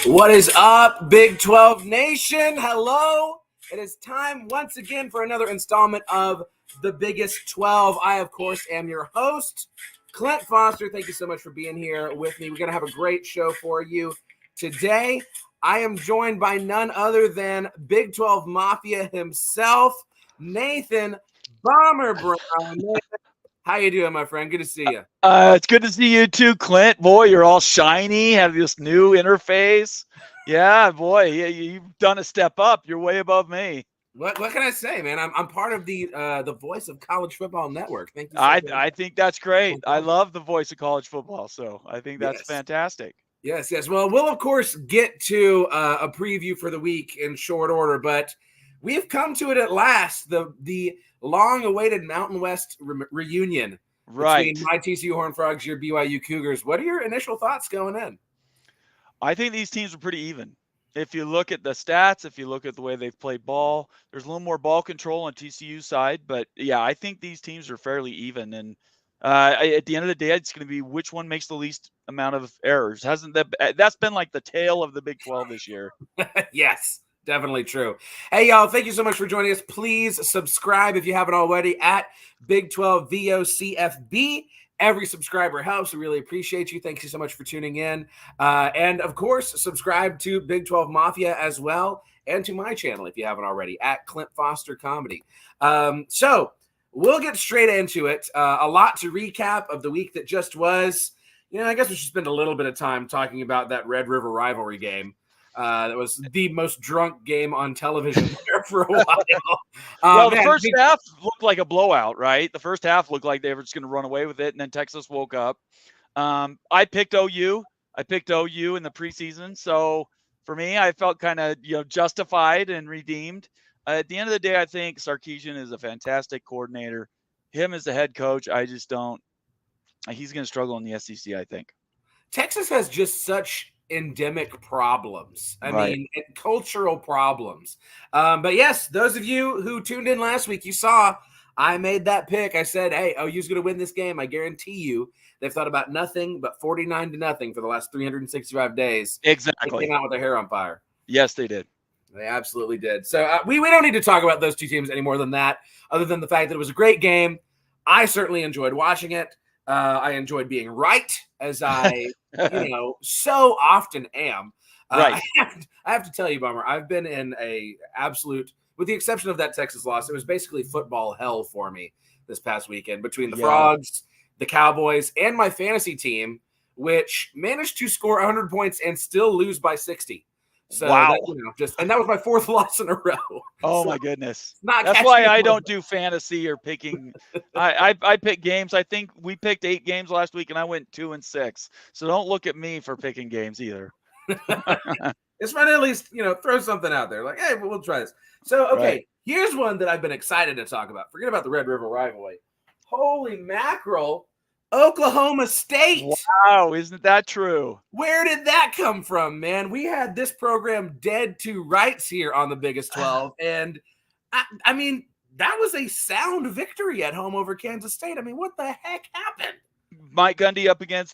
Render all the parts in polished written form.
What is up, Big 12 Nation? Hello. It is time once again for another installment of The Biggest 12. I, of course, am your host, Clint Foster. Thank you so much for being here with me. We're going to have a great show for you today. I am joined by none other than Big 12 Mafia himself, Nathan Bomber Brown. Nathan, how you doing, my friend? Good to see you. It's good to see you too, Clint. Boy, you're all shiny, have this new interface. Yeah, boy, you've done a step up. You're way above me. What can I say, man? I'm part of the voice of College Football Network. Thank you so I much. I think that's great. I love the voice of college football, so I think that's fantastic. Yes. Well, we'll of course get to a preview for the week in short order, but we've come to it at last. The long-awaited Mountain West reunion between my TCU Horned Frogs, your BYU Cougars. What are your initial thoughts going in? I think these teams are pretty even. If you look at the stats, if you look at the way they've played ball, there's a little more ball control on TCU's side. But, yeah, I think these teams are fairly even. And at the end of the day, it's going to be which one makes the least amount of errors. That's been like the tale of the Big 12 this year. Yes, definitely true. Hey, y'all, thank you so much for joining us. Please subscribe if you haven't already at Big 12 VOCFB. Every subscriber helps. We really appreciate you. Thank you so much for tuning in. And, of course, subscribe to Big 12 Mafia as well and to my channel if you haven't already, at Clint Foster Comedy. So we'll get straight into it. A lot to recap of the week that just was. I guess we should spend a little bit of time talking about that Red River rivalry game. That was the most drunk game on television there for a while. Well, the first half looked like a blowout, right? The first half looked like they were just going to run away with it, and then Texas woke up. I picked OU. I picked OU in the preseason, so for me, I felt kind of justified and redeemed. At the end of the day, I think Sarkisian is a fantastic coordinator. Him as the head coach, I just don't. He's going to struggle in the SEC, I think. Texas has just such endemic problems. I mean, cultural problems. But yes, those of you who tuned in last week, you saw I made that pick. I said, hey, OU's going to win this game. I guarantee you they've thought about nothing but 49-0 for the last 365 days. Exactly. They came out with their hair on fire. Yes, they did. They absolutely did. So we don't need to talk about those two teams any more than that, other than the fact that it was a great game. I certainly enjoyed watching it. I enjoyed being right, as I, so often am. Right. I have to tell you, Bummer, I've been in a absolute, with the exception of that Texas loss, it was basically football hell for me this past weekend between the Frogs, the Cowboys, and my fantasy team, which managed to score 100 points and still lose by 60. So wow. And that was my fourth loss in a row. Oh, so, my goodness. That's why I don't do fantasy or picking. I pick games. I think we picked 8 games last week, and I went 2-6. So don't look at me for picking games either. It's fun to at least, throw something out there. Like, hey, we'll try this. So, okay, Here's one that I've been excited to talk about. Forget about the Red River rivalry. Holy mackerel. Oklahoma State. Wow, isn't that true? Where did that come from, man? We had this program dead to rights here on the Biggest 12. And, I mean, that was a sound victory at home over Kansas State. I mean, what the heck happened? Mike Gundy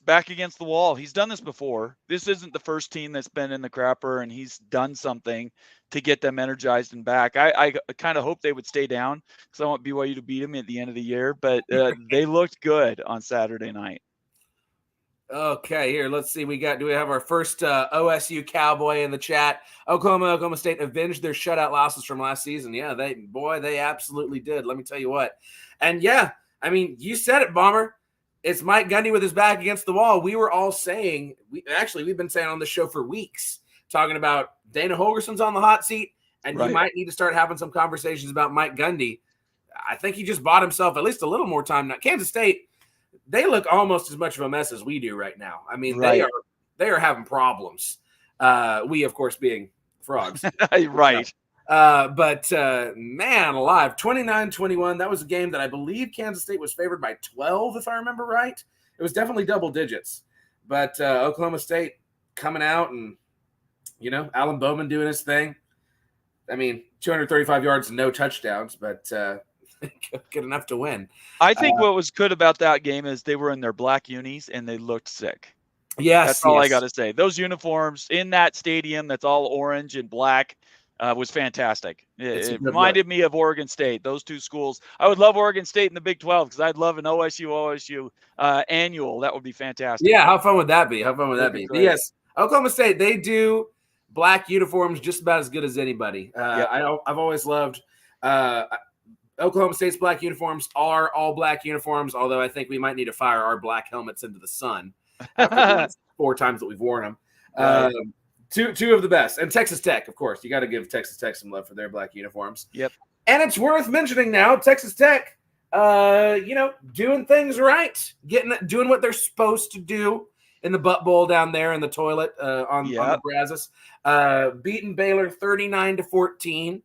back against the wall. He's done this before. This isn't the first team that's been in the crapper, and he's done something to get them energized and back. I kind of hope they would stay down because I want BYU to beat them at the end of the year, but they looked good on Saturday night. Okay, here, let's see. Do we have our first OSU Cowboy in the chat? Oklahoma State avenged their shutout losses from last season. Yeah, they absolutely did. Let me tell you what. And yeah, I mean, you said it, Bomber. It's Mike Gundy with his back against the wall. We were all saying, we've been saying on the show for weeks, talking about Dana Holgerson's on the hot seat, and you might need to start having some conversations about Mike Gundy. I think he just bought himself at least a little more time now. Kansas State, they look almost as much of a mess as we do right now. I mean, they are having problems. We, of course, being Frogs. Right. But man alive, 29-21. That was a game that I believe Kansas State was favored by 12, if I remember right. It was definitely double digits. But Oklahoma State coming out and, Alan Bowman doing his thing. I mean, 235 yards and no touchdowns, but good enough to win. I think what was good about that game is they were in their black unis and they looked sick. Yes, That's all I yes. got to say. Those uniforms in that stadium that's all orange and black was fantastic. It reminded me of Oregon State. Those two schools. I would love Oregon State in the Big 12 because I'd love an OSU annual. That would be fantastic. Yeah, how fun would that be? How fun would that be? But yes, Oklahoma State, they do black uniforms just about as good as anybody. Yep. I've always loved Oklahoma State's black uniforms are all black uniforms, although I think we might need to fire our black helmets into the sun after the last 4 times that we've worn them. Right. Two of the best. And Texas Tech, of course. You got to give Texas Tech some love for their black uniforms. Yep. And it's worth mentioning now, Texas Tech, doing things right, doing what they're supposed to do in the butt bowl down there in the toilet on the Brazos. Beating Baylor 39-14.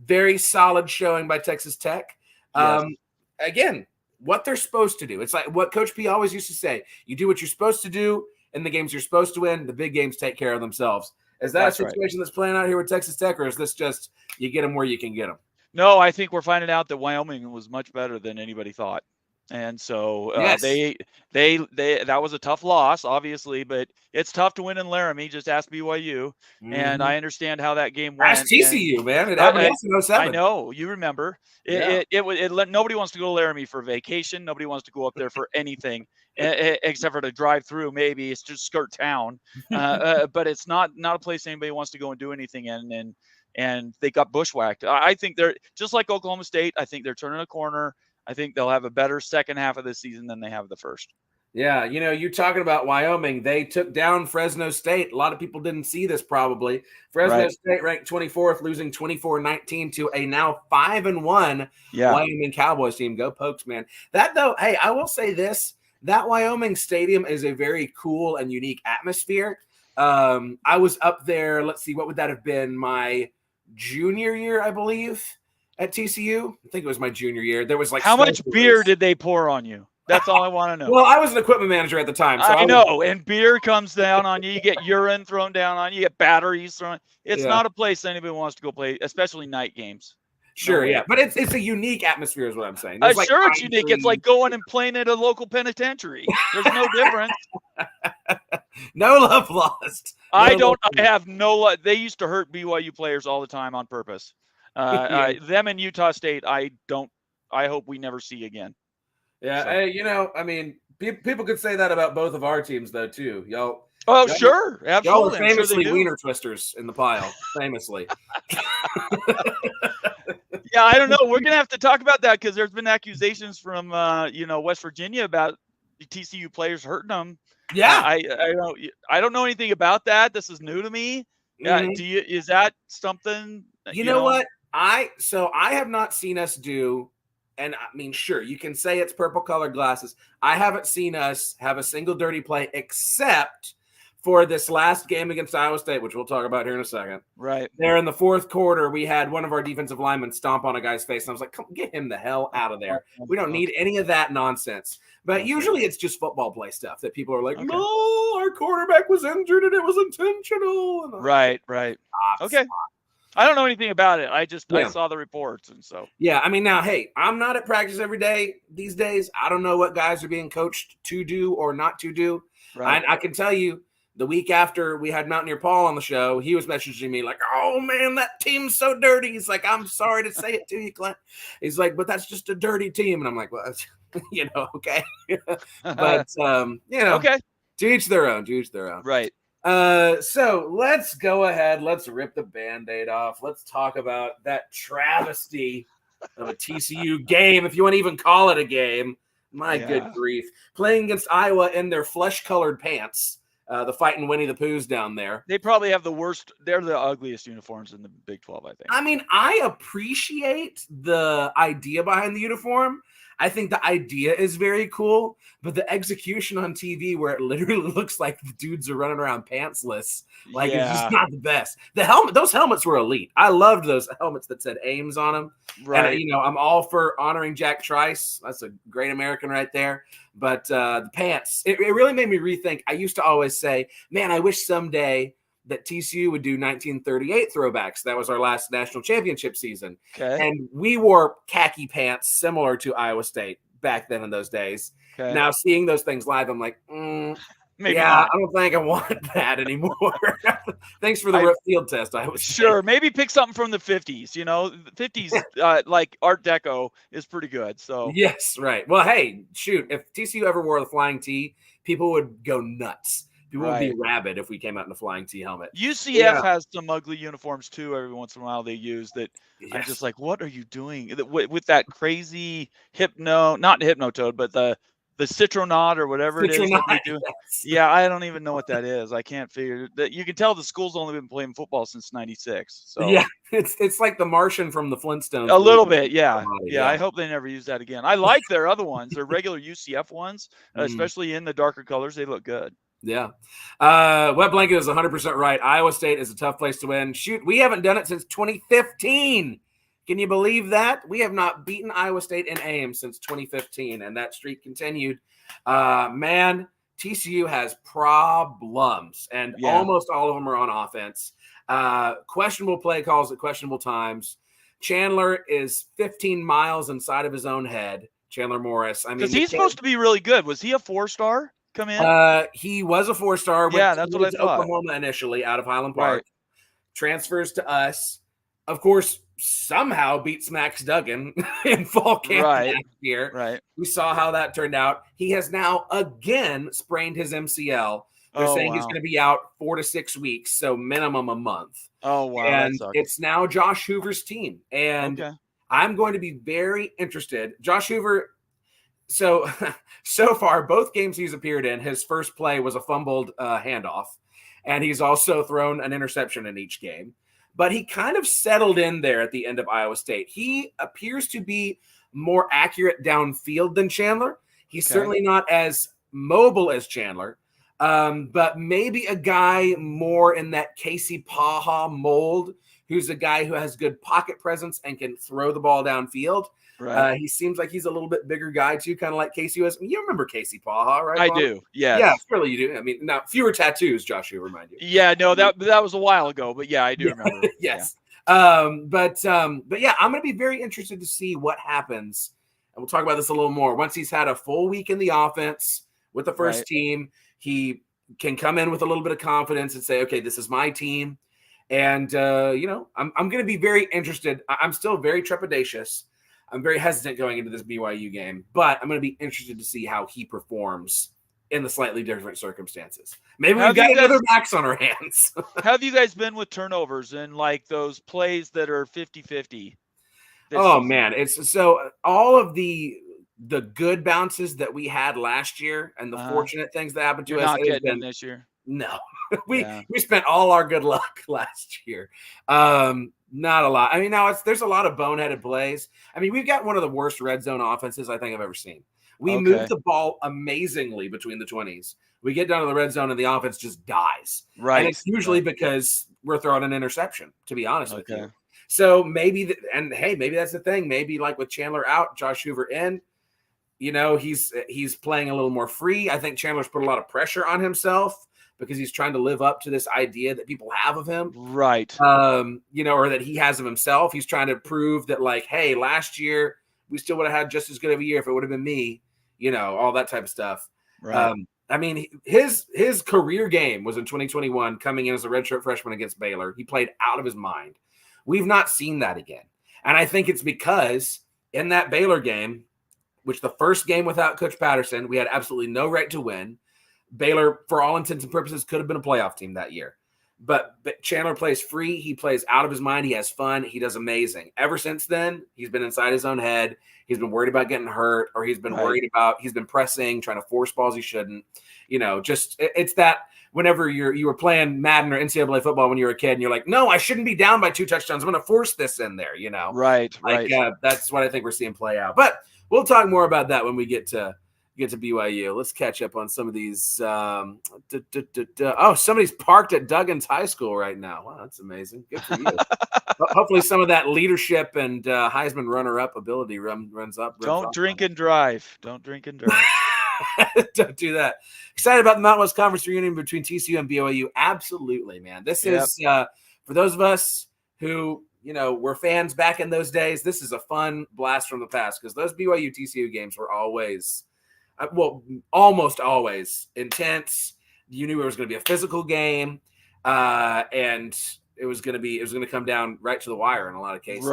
Very solid showing by Texas Tech. Again, what they're supposed to do. It's like what Coach P always used to say. You do what you're supposed to do in the games you're supposed to win. The big games take care of themselves. Is that a situation that's playing out here with Texas Tech, or is this just you get them where you can get them? No, I think we're finding out that Wyoming was much better than anybody thought. And so they that was a tough loss, obviously, but it's tough to win in Laramie. Just ask BYU, and I understand how that game went. Ask TCU, man. It happened in 07. I know, you remember. Nobody wants to go to Laramie for vacation. Nobody wants to go up there for anything except for to drive through. Maybe it's just skirt town, but it's not a place anybody wants to go and do anything in. And they got bushwhacked. I think they're just like Oklahoma State. I think they're turning a corner. I think they'll have a better second half of the season than they have the first. Yeah, you're talking about Wyoming. They took down Fresno State. A lot of people didn't see this probably. Fresno State ranked 24th, losing 24-19 to a now 5-1 Wyoming Cowboys team. Go Pokes, man. That though, hey, I will say this. That Wyoming stadium is a very cool and unique atmosphere. I was up there, let's see, what would that have been? My junior year, I believe. At TCU, I think it was my junior year. There was like how much beer did they pour on you? That's all I want to know. Well, I was an equipment manager at the time, so I know. And beer comes down on you. You get urine thrown down on you. You get batteries thrown. It's not a place anybody wants to go play, especially night games. Sure, but it's a unique atmosphere, is what I'm saying. Sure, it's unique. It's like going and playing at a local penitentiary. There's no difference. No love lost. I have no love. They used to hurt BYU players all the time on purpose. Them and Utah State, I hope we never see again. Yeah, so. I mean, people could say that about both of our teams, though, too. Y'all. Oh, sure, absolutely. Y'all are famously wiener twisters in the pile, famously. Yeah, I don't know. We're gonna have to talk about that because there's been accusations from West Virginia about TCU players hurting them. Yeah, I don't know anything about that. This is new to me. Is that something? You know what? I have not seen us do, and I mean, sure, you can say it's purple colored glasses. I haven't seen us have a single dirty play except for this last game against Iowa State, which we'll talk about here in a second. Right. There in the fourth quarter, we had one of our defensive linemen stomp on a guy's face. And I was like, come get him the hell out of there. We don't need any of that nonsense. But usually it's just football play stuff that people are like, no, our quarterback was injured and it was intentional. Right. Okay. I don't know anything about it. I saw the reports. And so. Yeah. I mean, now, hey, I'm not at practice every day these days. I don't know what guys are being coached to do or not to do. Right. I can tell you, the week after we had Mountaineer Paul on the show, he was messaging me like, oh, man, that team's so dirty. He's like, I'm sorry to say it to you, Clint. He's like, but that's just a dirty team. And I'm like, well, okay. But, okay. To each their own, Right. So let's go ahead. Let's rip the Band-Aid off. Let's talk about that travesty of a TCU game, if you want to even call it a game. My good grief. Playing against Iowa in their flesh-colored pants. The fighting Winnie the Poohs down there. They probably have the worst. They're the ugliest uniforms in the Big 12, I think. I mean, I appreciate the idea behind the uniform. I think the idea is very cool, but the execution on TV where it literally looks like the dudes are running around pantsless, it's just not the best. Those helmets were elite. I loved those helmets that said Ames on them. Right. And, I'm all for honoring Jack Trice. That's a great American right there. But the pants, it really made me rethink. I used to always say, man, I wish someday that TCU would do 1938 throwbacks. That was our last national championship season. Okay. And we wore khaki pants similar to Iowa State back then in those days. Okay. Now seeing those things live, I'm like, Maybe Yeah, not. I don't think I want that anymore. Thanks for the field test. I was sure. Maybe pick something from the 50s. You know, the 50s, like Art Deco, is pretty good. So yes, right. Well, hey, shoot, if TCU ever wore the flying T, people would go nuts. People would be rabid if we came out in a flying T helmet. UCF has some ugly uniforms too. Every once in a while, they use that. Yes. I'm just like, what are you doing with that crazy not hypnotoad, but the citronaut or whatever it is that they do. Yes. Yeah, I don't even know what that is. I can't figure that. You can tell the school's only been playing football since '96. So yeah, it's like the Martian from the Flintstones. a little bit, yeah. Yeah. I hope they never use that again. I like their other ones, their regular UCF ones, especially in the darker colors. They look good. Yeah. Wet Blanket is 100% right. Iowa State is a tough place to win. Shoot, we haven't done it since 2015. Can you believe that? We have not beaten Iowa State in Ames since 2015, and that streak continued. Man, TCU has problems, and almost all of them are on offense. Questionable play calls at questionable times. Chandler is 15 miles inside of his own head. Chandler Morris. I mean, because he's supposed to be really good. Was he a 4-star? Come in? He was a 4-star. Yeah, that's what I thought. Oklahoma initially out of Highland Park. Transfers to us. Of course, somehow beats Max Duggan in fall camp last year. Right. We saw how that turned out. He has now again sprained his MCL. They're saying he's going to be out 4 to 6 weeks, so minimum a month. Oh, wow. And it's now Josh Hoover's team. And I'm going to be very interested. Josh Hoover, so far, both games he's appeared in, his first play was a fumbled handoff, and he's also thrown an interception in each game. But he kind of settled in there at the end of Iowa State. He appears to be more accurate downfield than Chandler. He's certainly not as mobile as Chandler, but maybe a guy more in that Casey Paha mold, who's a guy who has good pocket presence and can throw the ball downfield. Right. He seems like he's a little bit bigger guy too, kind of like Casey was. You remember Casey Paha, right? I do. Yes. Yeah, surely you do. I mean, now fewer tattoos, Josh, you remind you. Yeah, no, that was a while ago, but yeah, I do remember. Yes. Yeah. But yeah, I'm going to be very interested to see what happens, and we'll talk about this a little more once he's had a full week in the offense with the first team. He can come in with a little bit of confidence and say, "Okay, this is my team," and I'm going to be very interested. I'm still very trepidatious. I'm very hesitant going into this BYU game, but I'm going to be interested to see how he performs in the slightly different circumstances. Maybe we've got another Max on our hands. How have you guys been with turnovers and like those plays that are 50-50? Oh, man. It's so all of the good bounces that we had last year and the fortunate things that happened to us. Not getting them this year. No, we spent all our good luck last year. Not a lot. I mean, now there's a lot of boneheaded plays. I mean, we've got one of the worst red zone offenses I think I've ever seen. We move the ball amazingly between the 20s. We get down to the red zone and the offense just dies. Right. And it's usually because we're throwing an interception, to be honest with you. So maybe, maybe that's the thing. Maybe like with Chandler out, Josh Hoover in, he's playing a little more free. I think Chandler's put a lot of pressure on himself because he's trying to live up to this idea that people have of him. Right. Or that he has of himself. He's trying to prove that, like, hey, last year we still would have had just as good of a year if it would have been me, all that type of stuff. Right. I mean, his career game was in 2021 coming in as a redshirt freshman against Baylor. He played out of his mind. We've not seen that again. And I think it's because in that Baylor game, which the first game without Coach Patterson, we had absolutely no right to win. Baylor, for all intents and purposes, could have been a playoff team that year. But Chandler plays free. He plays out of his mind. He has fun. He does amazing. Ever since then, he's been inside his own head. He's been worried about getting hurt, or he's been worried about, he's been pressing, trying to force balls he shouldn't. It's that whenever you were playing Madden or NCAA football when you were a kid and you're like, no, I shouldn't be down by 2 touchdowns. I'm going to force this in there, Right. That's what I think we're seeing play out. But we'll talk more about that when we get to BYU. Let's catch up on some of these. Somebody's parked at Duggan's High School right now. Wow, that's amazing. Good for you. Hopefully some of that leadership and Heisman runner-up ability runs up. Don't drink and drive. Don't drink and drive. Don't do that. Excited about the Mountain West Conference reunion between TCU and BYU. Absolutely, man. This is, for those of us who, were fans back in those days, this is a fun blast from the past because those BYU TCU games were always almost always intense. you knew it was going to be a physical game, and it was going to come down right to the wire in a lot of cases.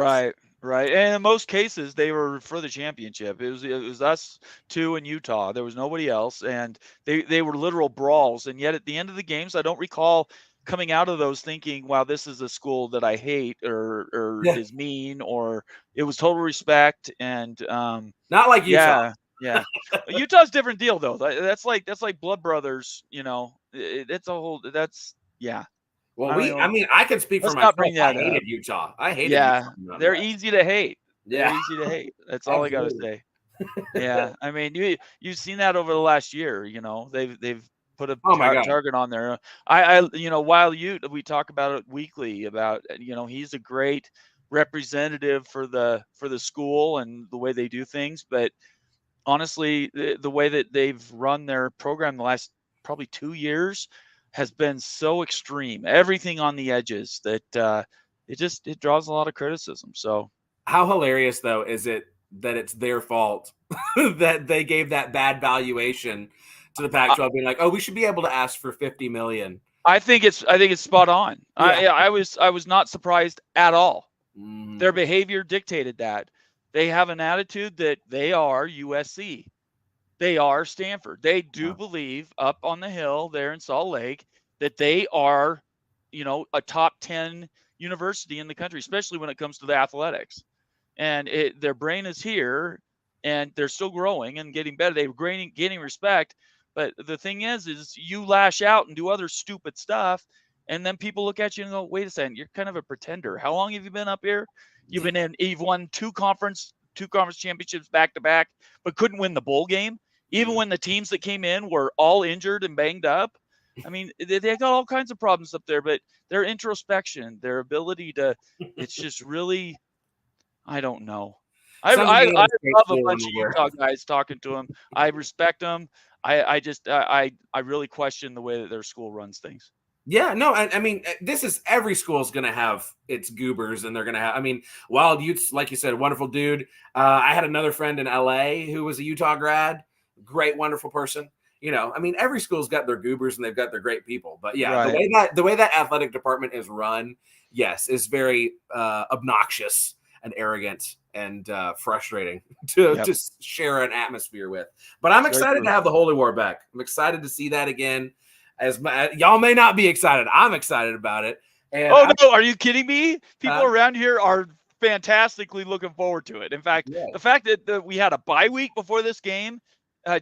Right. And in most cases, they were for the championship. It was us two in Utah. There was nobody else, and they were literal brawls. And yet, at the end of the games, I don't recall coming out of those thinking, "Wow, this is a school that I hate or is mean," or it was total respect and not like Utah. Yeah. Utah's different deal though. That's like blood brothers. It's a whole. Well, I can speak for myself. I hated Utah. I hated Utah. They're easy to hate. They're easy to hate. That's all I got to say. Yeah, I mean, you've seen that over the last year. They've put a target on there. Wild Ute, we talk about it weekly. About he's a great representative for the school and the way they do things. But honestly, the way that they've run their program the last probably 2 years has been so extreme, everything on the edges, that it draws a lot of criticism. So how hilarious though is it that it's their fault that they gave that bad valuation to the Pac-12, being like, oh, we should be able to ask for $50 million. I think it's spot on. Yeah. I was not surprised at all. Their behavior dictated that. They have an attitude that they are USC. They are Stanford. They do believe up on the hill there in Salt Lake that they are, a top 10 university in the country, especially when it comes to the athletics. And their brain is here, and they're still growing and getting better. They're gaining respect. But the thing is you lash out and do other stupid stuff, and then people look at you and go, wait a second, you're kind of a pretender. How long have you been up here? You've won two conference championships back to back, but couldn't win the bowl game. Even when the teams that came in were all injured and banged up. I mean, they got all kinds of problems up there, but their introspection, their ability to, it's just really, I don't know. I love a bunch of Utah guys talking to them. I respect them. I really question the way that their school runs things. Yeah, no, I mean, every school is going to have its goobers, and they're going to have, Wild Utes, like you said, wonderful dude. I had another friend in LA who was a Utah grad. Great, wonderful person. Every school's got their goobers and they've got their great people. But yeah, the way that athletic department is run, yes, is very obnoxious and arrogant and frustrating to share an atmosphere with. But I'm excited to have the Holy War back. I'm excited to see that again. Y'all may not be excited. I'm excited about it. And no, are you kidding me? People around here are fantastically looking forward to it. In fact, the fact that we had a bye week before this game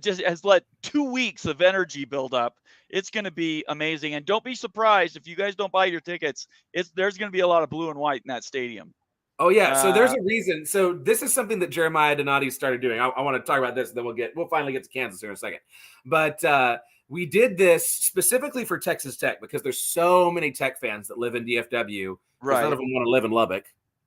just has let 2 weeks of energy build up. It's going to be amazing. And don't be surprised if you guys don't buy your tickets. There's going to be a lot of blue and white in that stadium. Oh yeah. So there's a reason. So this is something that Jeremiah Donati started doing. I want to talk about this, and then we'll finally get to Kansas here in a second. But we did this specifically for Texas Tech because there's so many Tech fans that live in DFW. Right. None of them want to live in Lubbock,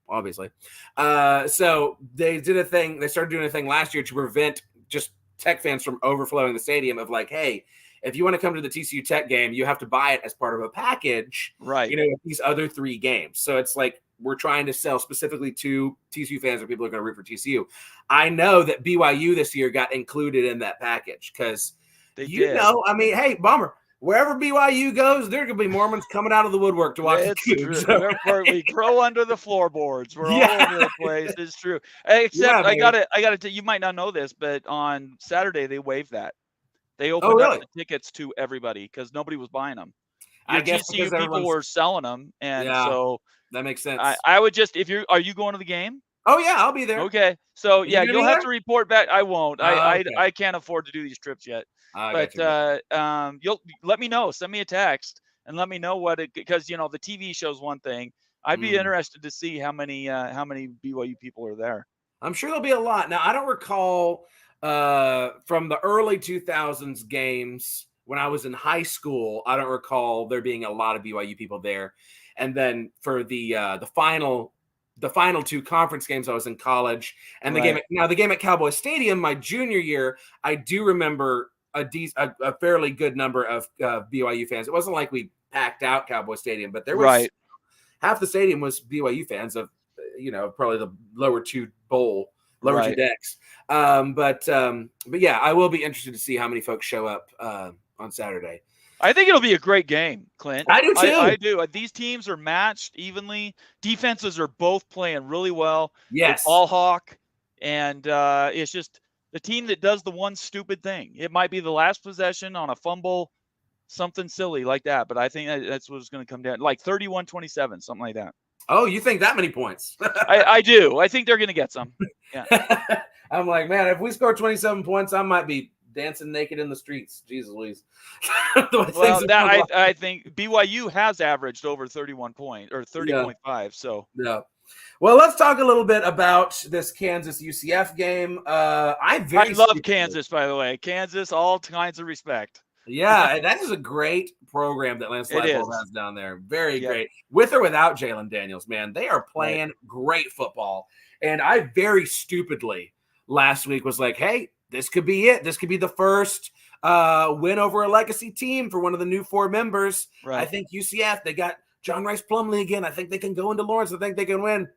obviously. So they did a thing. They started doing a thing last year to prevent just Tech fans from overflowing the stadium of like, hey, if you want to come to the TCU Tech game, you have to buy it as part of a package, right? With these other 3 games. So it's like we're trying to sell specifically to TCU fans or people who are going to root for TCU. I know that BYU this year got included in that package because hey, Bomber, wherever BYU goes, there could be Mormons coming out of the woodwork to watch the Cougs. We grow under the floorboards. We're all over the place. It's true. Except I gotta tell you, might not know this, but on Saturday they waived that. They opened up the tickets to everybody because nobody was buying them. I guess TCU people were selling them, and so that makes sense. I would just, are you going to the game? Oh yeah, I'll be there. Okay, so you'll have to report back. I won't. I can't afford to do these trips yet. But you'll let me know. Send me a text and let me know because the TV shows one thing. I'd be interested to see how many BYU people are there. I'm sure there'll be a lot. Now I don't recall from the early 2000s games when I was in high school. I don't recall there being a lot of BYU people there. And then for the final 2 conference games, I was in college, and the game at Cowboy Stadium my junior year, I do remember a fairly good number of BYU fans. It wasn't like we packed out Cowboy Stadium, but there was half the stadium was BYU fans of probably the lower 2 decks. But yeah, I will be interested to see how many folks show up on Saturday. I think it'll be a great game, Clint. I do too. I do. These teams are matched evenly. Defenses are both playing really well. Yes. It's all hawk, and it's just the team that does the one stupid thing. It might be the last possession on a fumble, something silly like that, but I think that's what it's going to come down, like 31-27, something like that. Oh, you think that many points? I do. I think they're going to get some. Yeah. I'm like, man, if we score 27 points, I might be dancing naked in the streets. Jesus Louise. Well, I think BYU has averaged over 31 points or 30.5. Yeah. So yeah. Well, let's talk a little bit about this Kansas UCF game. I love Kansas, by the way. Kansas, all kinds of respect. Yeah, that is a great program that Lance Leipold has down there. Very great. With or without Jalen Daniels, man, they are playing great football. And I very stupidly last week was like, hey, this could be it. This could be the first win over a legacy team for one of the new 4 members. Right. I think UCF, they got John Rice Plumlee again. I think they can go into Lawrence. I think they can win.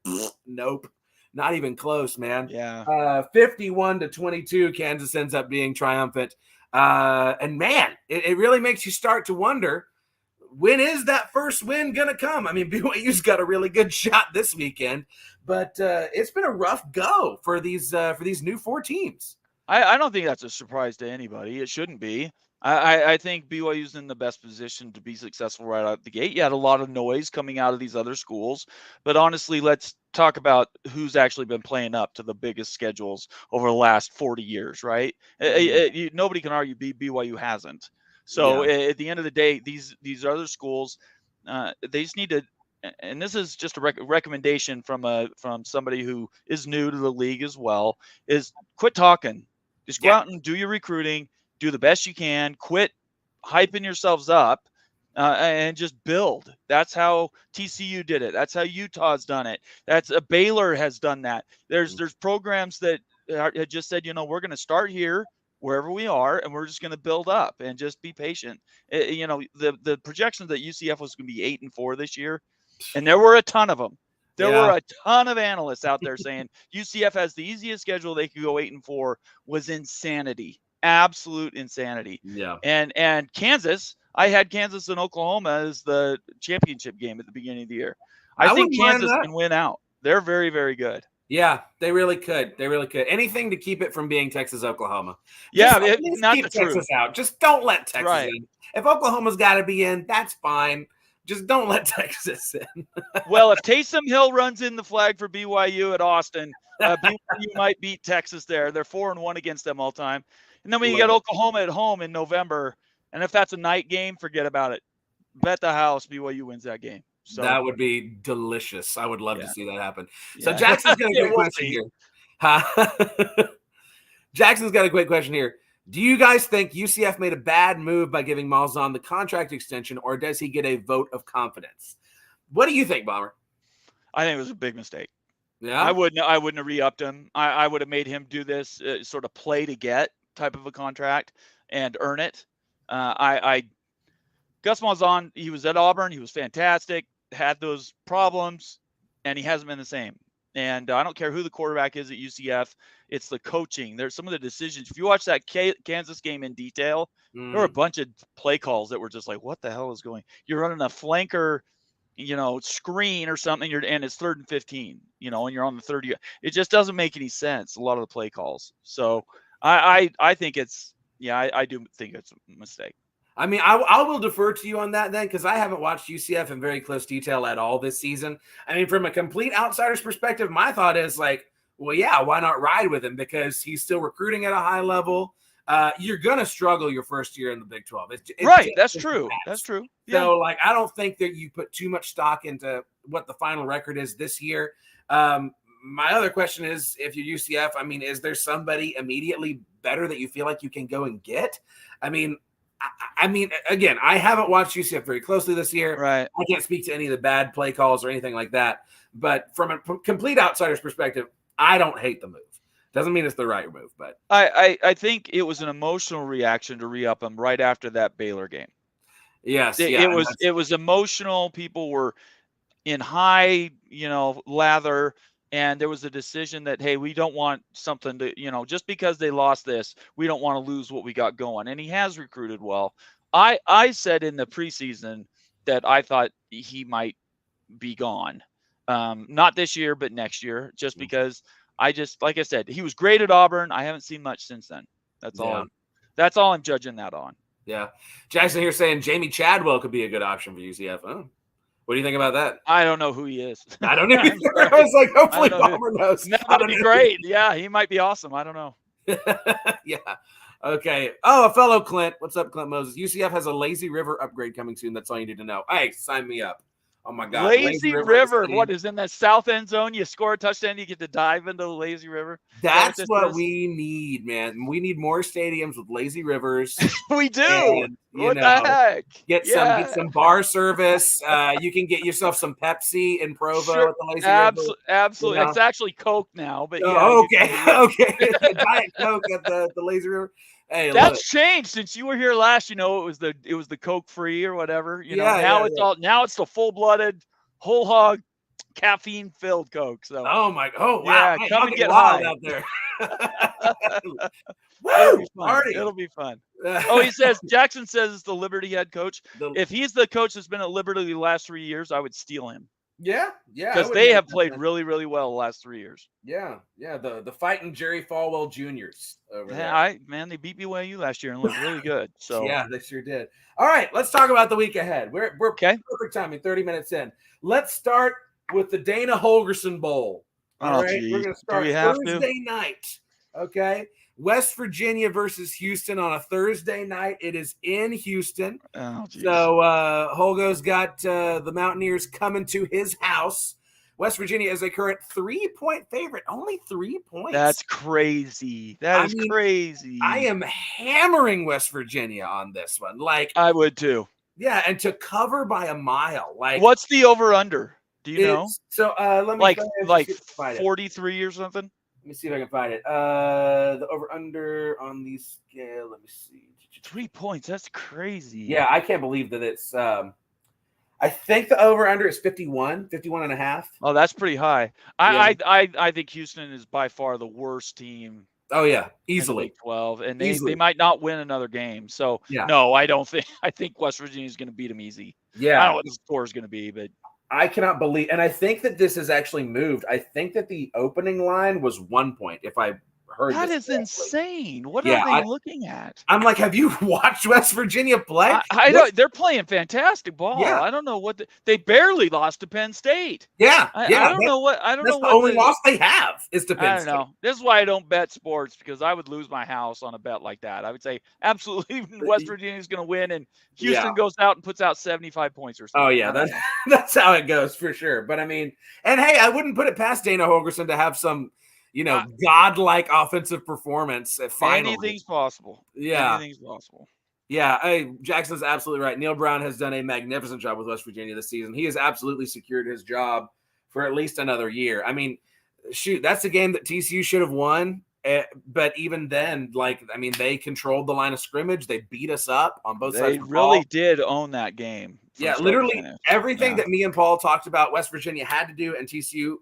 Nope. Not even close, man. Yeah. 51-22, Kansas ends up being triumphant. And man, it really makes you start to wonder, when is that first win going to come? I mean, BYU's got a really good shot this weekend, but it's been a rough go for these new 4 teams. I don't think that's a surprise to anybody. It shouldn't be. I think BYU's in the best position to be successful right out the gate. You had a lot of noise coming out of these other schools, but honestly, let's talk about who's actually been playing up to the biggest schedules over the last 40 years, right? Nobody can argue BYU hasn't. So at the end of the day, these other schools, they just need to, and this is just a recommendation from somebody who is new to the league as well, is quit talking. Just go out and do your recruiting. Do the best you can. Quit hyping yourselves up and just build. That's how TCU did it. That's how Utah's done it. That's Baylor has done that. There's programs that had just said, we're going to start here wherever we are, and we're just going to build up and just be patient. The projections that UCF was going to be 8-4 this year, and there were a ton of them. There were a ton of analysts out there saying UCF has the easiest schedule. They could go 8-4. Was insanity. Absolute insanity. Yeah. And Kansas, I had Kansas and Oklahoma as the championship game at the beginning of the year. I think Kansas can win out. They're very, very good. Yeah, they really could. They really could. Anything to keep it from being Texas, Oklahoma. Yeah, not keep the Texas truth. out. Just don't let Texas in. If Oklahoma's got to be in, that's fine. Just don't let Texas in. Well, if Taysom Hill runs in the flag for BYU at Austin, BYU might beat Texas there. They're 4-1 against them all time. And then when you get Oklahoma at home in November, and if that's a night game, forget about it. Bet the house BYU wins that game. So that would be delicious. I would love to see that happen. So Jackson's got a great question here. Jackson's got a great question here. Do you guys think UCF made a bad move by giving Malzahn the contract extension, or does he get a vote of confidence? What do you think, Bomber? I think it was a big mistake. Yeah, I wouldn't have re-upped him. I would have made him do this sort of play to get type of a contract and earn it. Gus Malzahn, he was at Auburn. He was fantastic, had those problems, and he hasn't been the same. And I don't care who the quarterback is at UCF. It's the coaching. There's some of the decisions. If you watch that Kansas game in detail, there were a bunch of play calls that were just like, what the hell is going? You're running a flanker, screen or something, and it's 3rd and 15, and you're on the 30. It just doesn't make any sense, a lot of the play calls. So I think I do think it's a mistake. I mean, I will defer to you on that then, because I haven't watched UCF in very close detail at all this season. I mean, from a complete outsider's perspective, my thought is like, well, yeah, why not ride with him? Because he's still recruiting at a high level. You're going to struggle your first year in the Big 12. Right. That's true. That's true. Yeah. So, I don't think that you put too much stock into what the final record is this year. My other question is, if you're UCF, I mean, is there somebody immediately better that you feel like you can go and get? I mean, again, I haven't watched UCF very closely this year. Right. I can't speak to any of the bad play calls or anything like that. But from a complete outsider's perspective, I don't hate the move. Doesn't mean it's the right move, but I think it was an emotional reaction to re-up him right after that Baylor game. Yes, it was emotional. People were in high, lather. And there was a decision that, hey, we don't want something to, just because they lost this, we don't want to lose what we got going. And he has recruited well. I said in the preseason that I thought he might be gone. Not this year, but next year, just because like I said, he was great at Auburn. I haven't seen much since then. That's all I'm judging that on. Yeah. Jackson here saying Jamie Chadwell could be a good option for UCF. Oh. What do you think about that? I don't know who he is. I don't know. I was like, hopefully Palmer knows. That would be great. Yeah, he might be awesome. I don't know. Yeah. Okay. Oh, a fellow Clint. What's up, Clint Moses? UCF has a Lazy River upgrade coming soon. That's all you need to know. Hey, sign me up. Oh my God. Lazy River. What is in that south end zone? You score a touchdown, you get to dive into the Lazy River. That's what we need, man. We need more stadiums with lazy rivers. We do. And, what the heck? Get some bar service. You can get yourself some Pepsi in Provo at the Lazy River. Absolutely. It's actually Coke now, but okay. Diet Coke at the Lazy River. Hey, that's changed since you were here last. It was the Coke free or whatever. Now it's the full-blooded, whole hog, caffeine-filled Coke. So wow! Yeah, come and get high out there. It'll be fun. Oh, Jackson says it's the Liberty head coach. If he's the coach that's been at Liberty the last 3 years, I would steal him. Yeah. Because they have played really, really well the last 3 years. Yeah. The fighting Jerry Falwell Juniors over there. They beat BYU last year and looked really good. So yeah, they sure did. All right, let's talk about the week ahead. We're okay. Perfect timing, 30 minutes in. Let's start with the Dana Holgorsen Bowl. All right, we're going to start Thursday night. Okay. West Virginia versus Houston on a Thursday night. It is in Houston. Oh, geez. So Holgo's got the Mountaineers coming to his house. West Virginia is a current 3-point favorite. Only 3 points. That's crazy. That is crazy. I am hammering West Virginia on this one. I would too. Yeah, and to cover by a mile. What's the over/under? Do you know? So let me like 43 or something. Let me see if I can find it. The over/under on the scale. Let me see. 3 points. That's crazy. Yeah, I can't believe that it's. I think the over/under is 51 and a half. Oh, that's pretty high. I think Houston is by far the worst team. Oh yeah, easily. Big 12, and they might not win another game. So no, I don't think. I think West Virginia is going to beat them easy. Yeah, I don't know what the score is going to be, but. I cannot believe, and I think that this has actually moved. I think that the opening line was 1 point. If I heard that is insane. What are they looking at? I'm like, have you watched West Virginia play? I know they're playing fantastic ball. Yeah. I don't know what they barely lost to Penn State. Yeah, I don't know what. I don't know what the only loss they have is to Penn State. I don't know. This is why I don't bet sports, because I would lose my house on a bet like that. I would say absolutely West Virginia is going to win, and Houston goes out and puts out 75 points or something. Oh yeah, that's how it goes for sure. But I mean, and hey, I wouldn't put it past Dana Holgorsen to have some. Godlike offensive performance. Finally. Anything's possible. Yeah. Anything's possible. Yeah. Hey, Jackson's absolutely right. Neil Brown has done a magnificent job with West Virginia this season. He has absolutely secured his job for at least another year. I mean, shoot, that's a game that TCU should have won. But even then, they controlled the line of scrimmage. They beat us up on both sides. They really did own that game. Yeah, literally everything that me and Paul talked about West Virginia had to do, and TCU,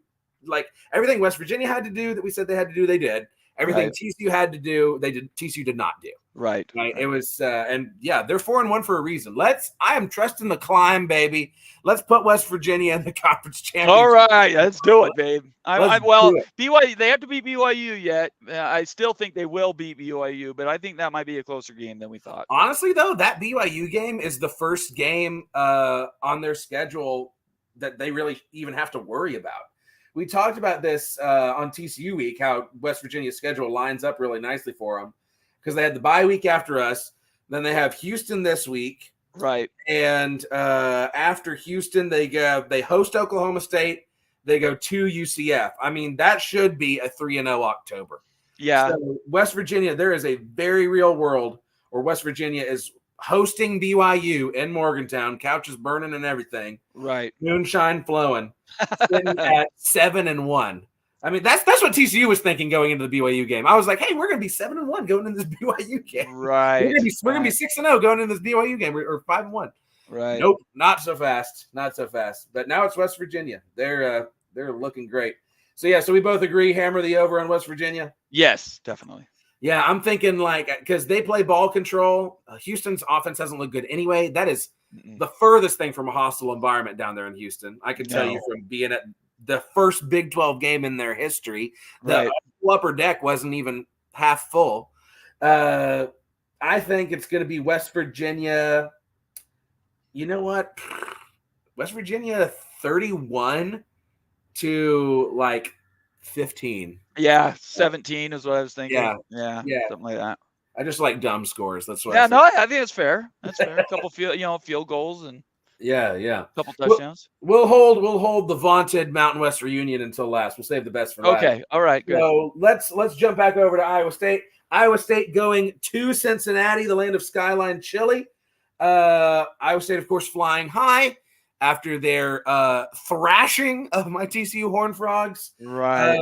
everything West Virginia had to do that we said they had to do, they did. Everything TCU had to do, they did. TCU did not do. Right. It was, they're 4-1 for a reason. I am trusting the climb, baby. Let's put West Virginia in the conference championship. All right, let's do it, babe. BYU, they have to beat BYU yet. I still think they will beat BYU, but I think that might be a closer game than we thought. Honestly, though, that BYU game is the first game on their schedule that they really even have to worry about. We talked about this on TCU week, how West Virginia's schedule lines up really nicely for them, because they had the bye week after us. Then they have Houston this week. Right. And after Houston, they host Oklahoma State. They go to UCF. I mean, that should be a 3-0 October. Yeah. So West Virginia, there is a very real world where West Virginia is hosting BYU in Morgantown, couches burning and everything. Right. Moonshine flowing. Sitting at 7-1. I mean, that's what TCU was thinking going into the BYU game. I was like, hey, we're going to be 7-1 going into this BYU game. Right. We're going to be 6-0 going into this BYU game, or 5-1. Right. Nope, not so fast. Not so fast. But now it's West Virginia. They're looking great. So we both agree, hammer the over on West Virginia? Yes, definitely. Yeah, I'm thinking because they play ball control. Houston's offense hasn't looked good anyway. That is the furthest thing from a hostile environment down there in Houston. I can tell you from being at the first Big 12 game in their history, the upper deck wasn't even half full. I think it's going to be West Virginia. You know what? West Virginia 31 to 15. Yeah, 17 is what I was thinking. Yeah. Something like that. I just like dumb scores. That's what. I think it's fair. That's fair. A couple field goals and a couple touchdowns. We'll hold the vaunted Mountain West reunion until last. We'll save the best for last. Okay, all right, good. So let's jump back over to Iowa State. Iowa State going to Cincinnati, the land of skyline chili. Iowa State, of course, flying high after their thrashing of my TCU Horned Frogs. Right.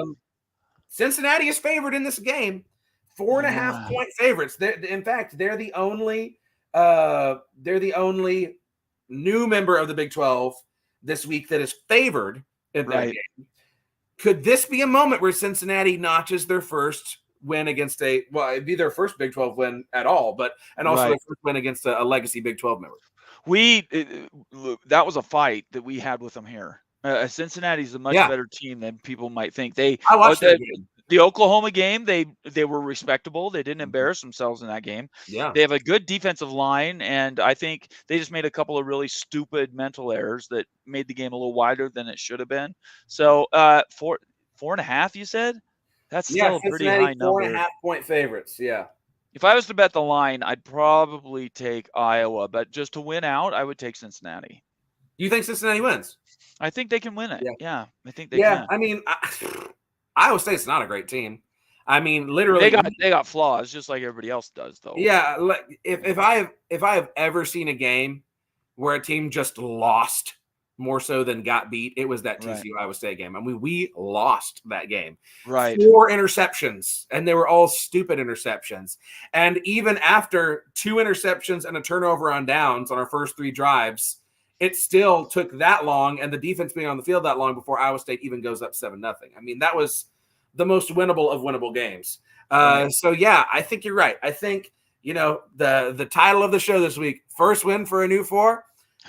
Cincinnati is favored in this game. 4.5 point favorites. In fact, they're the only new member of the Big 12 this week that is favored in that game. Could this be a moment where Cincinnati notches their first win against it'd be their first Big 12 win at all, and also their first win against a legacy Big 12 member? That was a fight that we had with them here. Cincinnati's a much better team than people might think. I watched the Oklahoma game. They were respectable. They didn't embarrass themselves in that game. Yeah, they have a good defensive line, and I think they just made a couple of really stupid mental errors that made the game a little wider than it should have been. So 4.5, you said? That's still a pretty high number. 4.5 point favorites. Yeah. If I was to bet the line, I'd probably take Iowa, but just to win out, I would take Cincinnati. You think Cincinnati wins? I think they can win it. Yeah, I think they can. I mean, Iowa State's not a great team. I mean, literally, they got flaws just like everybody else does, though. Yeah, if I have ever seen a game where a team just lost more so than got beat, it was that TCU Iowa State game. I mean, we lost that game. Right. 4 interceptions, and they were all stupid interceptions. And even after 2 interceptions and a turnover on downs on our first 3 drives, it still took that long, and the defense being on the field that long before Iowa State even goes up 7-0. I mean, that was the most winnable of winnable games. So, yeah, I think you're right. I think, the title of the show this week, first win for a new 4,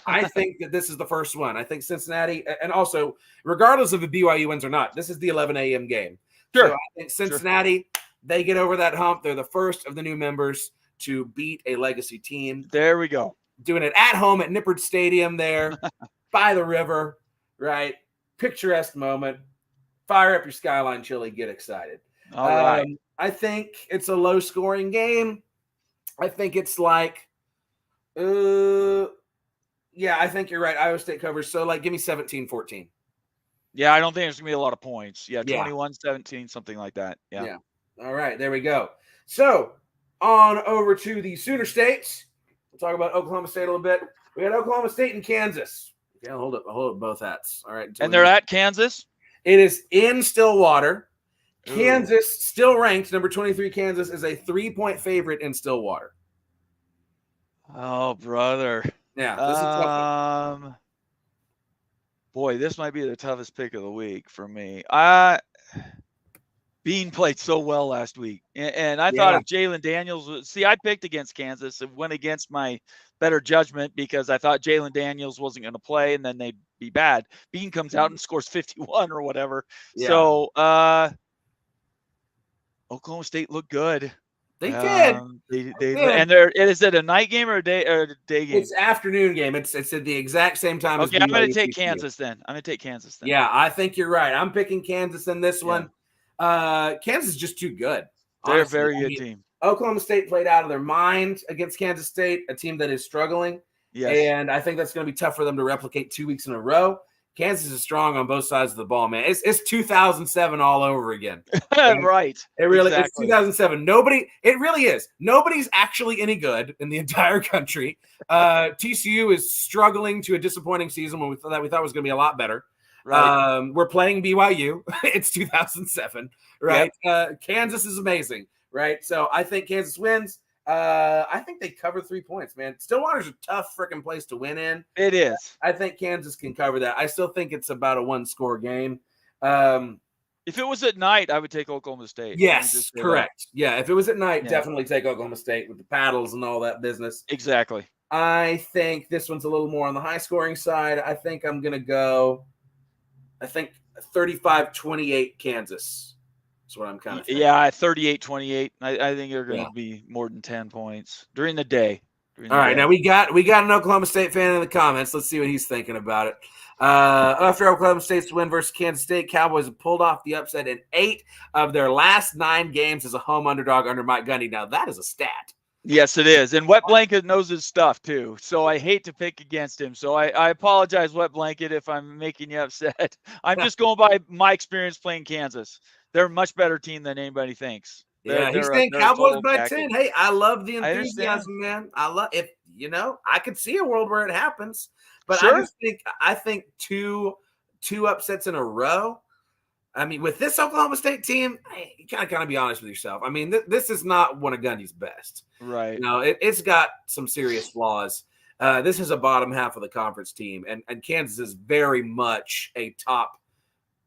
I think that this is the first one. I think Cincinnati, and also, regardless of the BYU wins or not, this is the 11 a.m. game. Sure. So I think Cincinnati, they get over that hump. They're the first of the new members to beat a legacy team. There we go. Doing it at home at Nippert Stadium there by the river, right? Picturesque moment. Fire up your Skyline chili. Get excited. All right. I think it's a low-scoring game. I think it's I think you're right. Iowa State covers. So, give me 17-14. Yeah, I don't think there's going to be a lot of points. Yeah, 21-17, something like that. Yeah. All right, there we go. So, on over to the Sooner States. We'll talk about Oklahoma State a little bit. We got Oklahoma State and Kansas. Yeah, hold up both hats. All right. And they're at Kansas? It is in Stillwater. Ooh. Kansas, still ranked, number 23 Kansas, is a 3-point favorite in Stillwater. Oh, brother. Yeah, this is tough. Boy, this might be the toughest pick of the week for me. Bean played so well last week, and I thought if Jalen Daniels I picked against Kansas and went against my better judgment because I thought Jalen Daniels wasn't going to play, and then they'd be bad. Bean comes out and scores 51 or whatever. Yeah. So Oklahoma State looked good. They did. And is it a night game or a day game? It's afternoon game. It's at the exact same time. Okay, I'm going to take Kansas then. Yeah, I think you're right. I'm picking Kansas in this one. Kansas is just too good. They're a very good team. Oklahoma State played out of their mind against Kansas State, a team that is struggling. Yes. And I think that's going to be tough for them to replicate 2 weeks in a row. Kansas is strong on both sides of the ball, man. It's 2007 all over again. Right. It really is 2007. It really is. Nobody's actually any good in the entire country. TCU is struggling to a disappointing season when we thought it was going to be a lot better. Right. We're playing BYU. It's 2007, right? Yep. Kansas is amazing, right? So I think Kansas wins. I think they cover 3 points, man. Stillwater's a tough freaking place to win in. It is. I think Kansas can cover that. I still think it's about a 1-score game. Is If it was at night, I would take Oklahoma State. Yes, correct. Yeah, if it was at night, Yeah. definitely take Oklahoma State with the paddles and all that business. Exactly. I think this one's a little more on the high-scoring side. I think I'm going to go, 35-28 Kansas. That's what I'm kind of thinking. Yeah, 38-28. I think they're going to be more than 10 points during the day. All right, now we got an Oklahoma State fan in the comments. Let's see what he's thinking about it. After Oklahoma State's win versus Kansas State, Cowboys have pulled off the upset in 8 of their last 9 games as a home underdog under Mike Gundy. Now, that is a stat. Yes, it is. And Wet Blanket knows his stuff, too. So I hate to pick against him. So I apologize, Wet Blanket, if I'm making you upset. I'm just going by my experience playing Kansas. They're a much better team than anybody thinks. He's saying Cowboys by 10. Hey, I love the enthusiasm, man. I could see a world where it happens. But sure. I think two upsets in a row. I mean, with this Oklahoma State team, you gotta be honest with yourself. I mean, this is not one of Gundy's best. Right. It's got some serious flaws. This is a bottom half of the conference team, and Kansas is very much a top,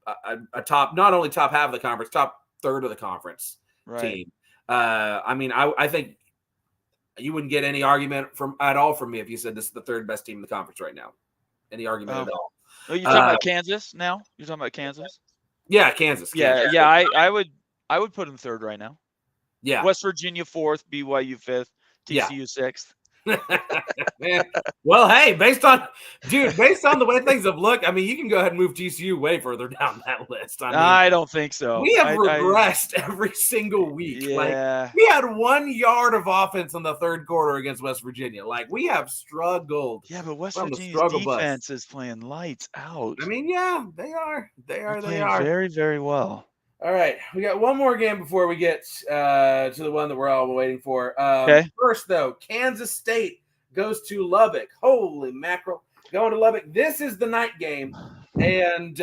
not only top half of the conference, top third of the conference team. I think you wouldn't get any argument at all from me if you said this is the third best team in the conference right now. Any argument at all? Oh, you're talking about Kansas now? You're talking about Kansas? Yeah, Kansas. Yeah. I would put them third right now. Yeah. West Virginia 4th, BYU 5th, TCU 6th. Well, hey, based on the way things have looked, I mean, you can go ahead and move TCU way further down that list. I don't think so. We have regressed every single week. Yeah. Like, we had 1 yard of offense in the third quarter against West Virginia. Like, we have struggled. Yeah, but West Virginia's defense is playing lights out. I mean, yeah, they are. They are very, very well. All right, we got one more game before we get to the one that we're all waiting for. Okay. First, though, Kansas State goes to Lubbock. Holy mackerel. Going to Lubbock. This is the night game, and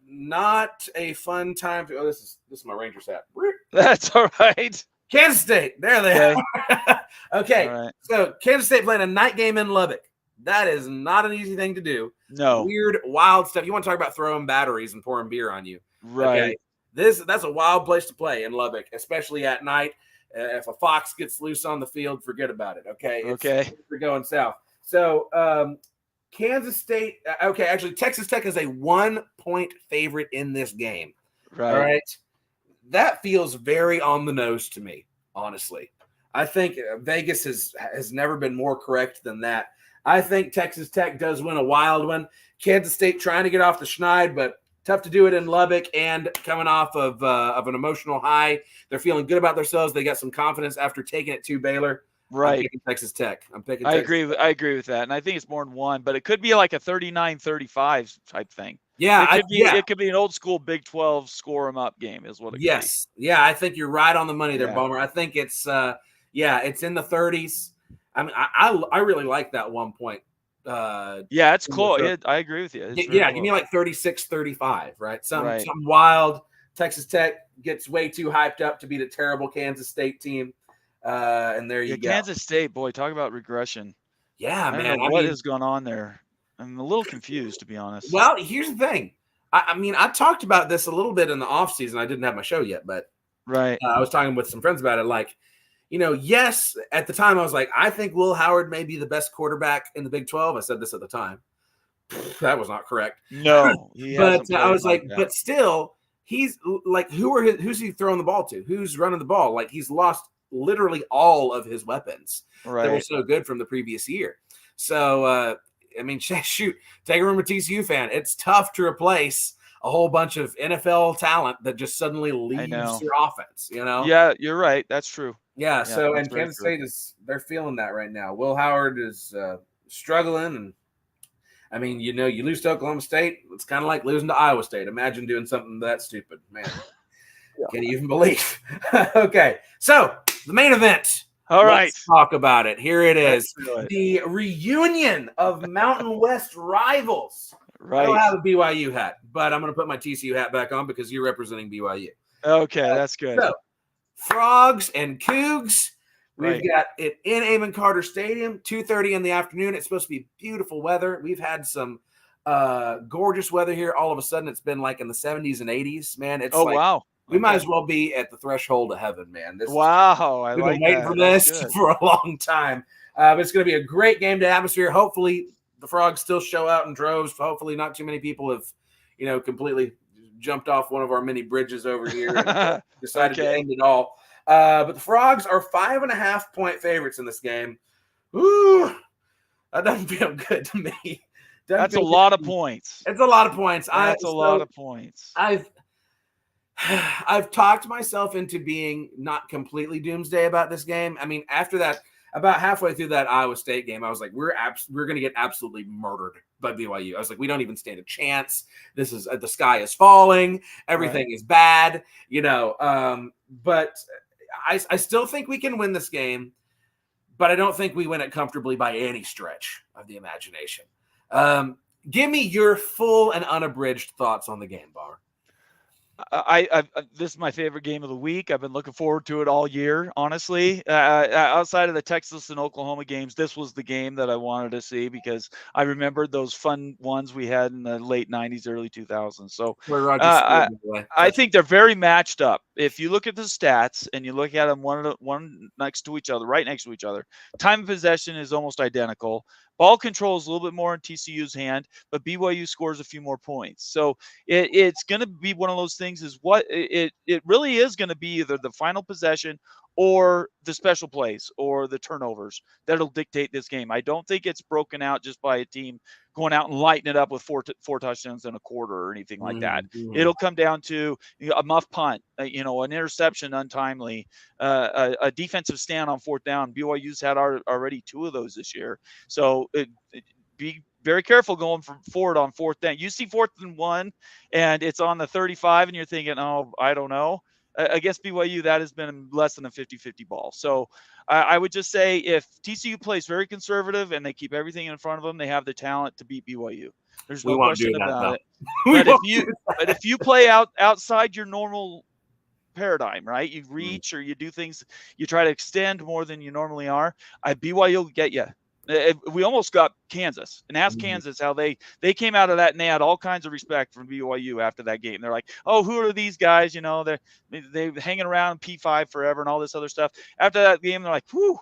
not a fun time to – this is my Rangers hat. That's all right. Kansas State. There they are. Okay, right. So Kansas State playing a night game in Lubbock. That is not an easy thing to do. No. Weird, wild stuff. You want to talk about throwing batteries and pouring beer on you. Right. Okay? That's a wild place to play in Lubbock, especially at night. If a fox gets loose on the field, forget about it. Okay. We're going south. So Kansas State. Okay, actually, Texas Tech is a 1-point favorite in this game. Right. All right. That feels very on the nose to me, honestly. I think Vegas has never been more correct than that. I think Texas Tech does win a wild one. Kansas State trying to get off the schneid, but tough to do it in Lubbock and coming off of an emotional high. They're feeling good about themselves. They got some confidence after taking it to Baylor. Right. I'm picking Texas Tech. I agree with that. And I think it's more than one, but it could be like a 39-35 type thing. Yeah. It could be an old school Big 12 score 'em up game is what it could be. Yeah, I think you're right on the money there, Bomer. I think it's it's in the 30s. I mean, I really like that 1 point. It's close. I agree with you. Give me like 36-35, right? Something wild. Texas Tech gets way too hyped up to beat a terrible Kansas State team. And there you go. Kansas State, boy, talk about regression. Yeah, man. What has gone on there? I'm a little confused, to be honest. Well, here's the thing. I talked about this a little bit in the offseason. I didn't have my show yet, but right. I was talking with some friends about it. Like, yes, at the time I was like, I think Will Howard may be the best quarterback in the Big 12. I said this at the time. That was not correct. No. But I was like, but still, he's like, who's he throwing the ball to? Who's running the ball? Like, he's lost literally all of his weapons that were so good from the previous year. So, shoot, take it from a TCU fan. It's tough to replace a whole bunch of NFL talent that just suddenly leaves your offense, Yeah, you're right. That's true. Yeah, so and Kansas State they're feeling that right now. Will Howard is struggling, and I mean, you lose to Oklahoma State, it's kind of like losing to Iowa State. Imagine doing something that stupid, man. Can you even believe? Okay, so the main event. All right, let's talk about it. Here it is, the reunion of Mountain West rivals. Right. I don't have a BYU hat, but I'm going to put my TCU hat back on because you're representing BYU. Okay, that's good. So, Frogs and Cougs. We've got it in Amon Carter Stadium, 2:30 in the afternoon. It's supposed to be beautiful weather. We've had some Gorgeous weather here. All of a sudden, it's been like in the 70s and 80s. Man, it's Oh, like wow. we might as well be at the threshold of heaven, man. Wow, I we've like been waiting that. for That's this good. for a long time. But it's going to be a great game to atmosphere. Hopefully, the Frogs still show out in droves. Hopefully, not too many people have, completely jumped off one of our many bridges over here and decided to end it all. But the Frogs are 5.5-point favorites in this game. Ooh, that doesn't feel good to me. That's a lot of points. It's a lot of points. That's a lot of points. I've talked myself into being not completely doomsday about this game. I mean, after that, about halfway through that Iowa State game, I was like, we're going to get absolutely murdered by BYU. I was like, we don't even stand a chance. This is the sky is falling. Everything is bad, but I still think we can win this game, but I don't think we win it comfortably by any stretch of the imagination. Give me your full and unabridged thoughts on the game, Bar. This is my favorite game of the week. I've been looking forward to it all year, honestly. Outside of the Texas and Oklahoma games, this was the game that I wanted to see because I remembered those fun ones we had in the late 90s, early 2000s. So I think they're very matched up. If you look at the stats and you look at them one next to each other, right next to each other, time of possession is almost identical. Ball control is a little bit more in TCU's hand, but BYU scores a few more points. So it's going to be one of those things is what it really is going to be either the final possession or the special plays or the turnovers that'll dictate this game. I don't think it's broken out just by a team going out and lighting it up with four touchdowns in a quarter or anything like that. It'll come down to a muff punt, an interception untimely, a defensive stand on fourth down. BYU's had already 2 of those this year. So be very careful going forward on fourth down. You see 4th and 1 and it's on the 35 and you're thinking, oh, I don't know. Against BYU, that has been less than a 50-50 ball. So I would just say if TCU plays very conservative and they keep everything in front of them, they have the talent to beat BYU. There's no question about it. But if you play outside your normal paradigm, right? You reach or you do things, you try to extend more than you normally are. BYU will get you. We almost got Kansas, and ask Kansas how they came out of that, and they had all kinds of respect from BYU after that game. They're like, oh, who are these guys? They're hanging around P5 forever and all this other stuff. After that game, they're like, whew,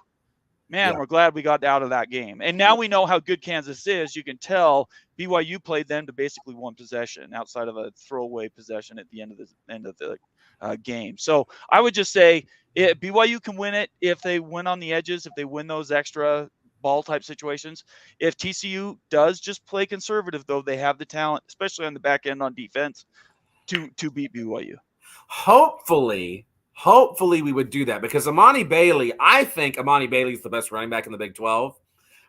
man, we're glad we got out of that game. And now we know how good Kansas is. You can tell BYU played them to basically one possession outside of a throwaway possession at the end of the game. So I would just say BYU can win it if they win on the edges, if they win those extra ball type situations. If TCU does just play conservative, though, they have the talent, especially on the back end on defense, to beat BYU. Hopefully we would do that because I think Amani Bailey is the best running back in the Big 12.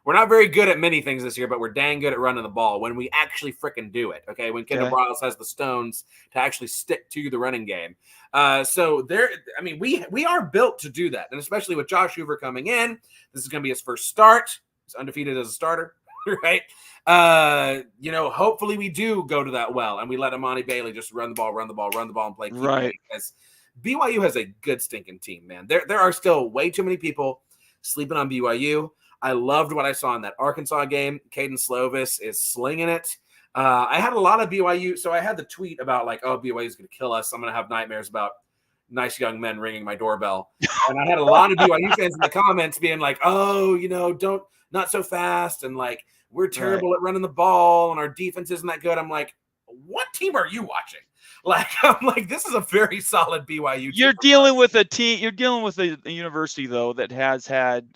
We're not very good at many things this year, but we're dang good at running the ball when we actually freaking do it. Okay, when Kendall Briles has the stones to actually stick to the running game. We are built to do that, and especially with Josh Hoover coming in, this is going to be his first start. He's undefeated as a starter, right? Hopefully we do go to that well, and we let Amani Bailey just run the ball, and play. Right. Because BYU has a good stinking team, man. There are still way too many people sleeping on BYU. I loved what I saw in that Arkansas game. Caden Slovis is slinging it. I had a lot of BYU. So I had the tweet about BYU is going to kill us. I'm going to have nightmares about nice young men ringing my doorbell. And I had a lot of BYU fans in the comments being like, oh, not so fast. And we're terrible at running the ball and our defense isn't that good. I'm like, what team are you watching? This is a very solid BYU team. You're dealing with a team. You're dealing with a university, though, that has had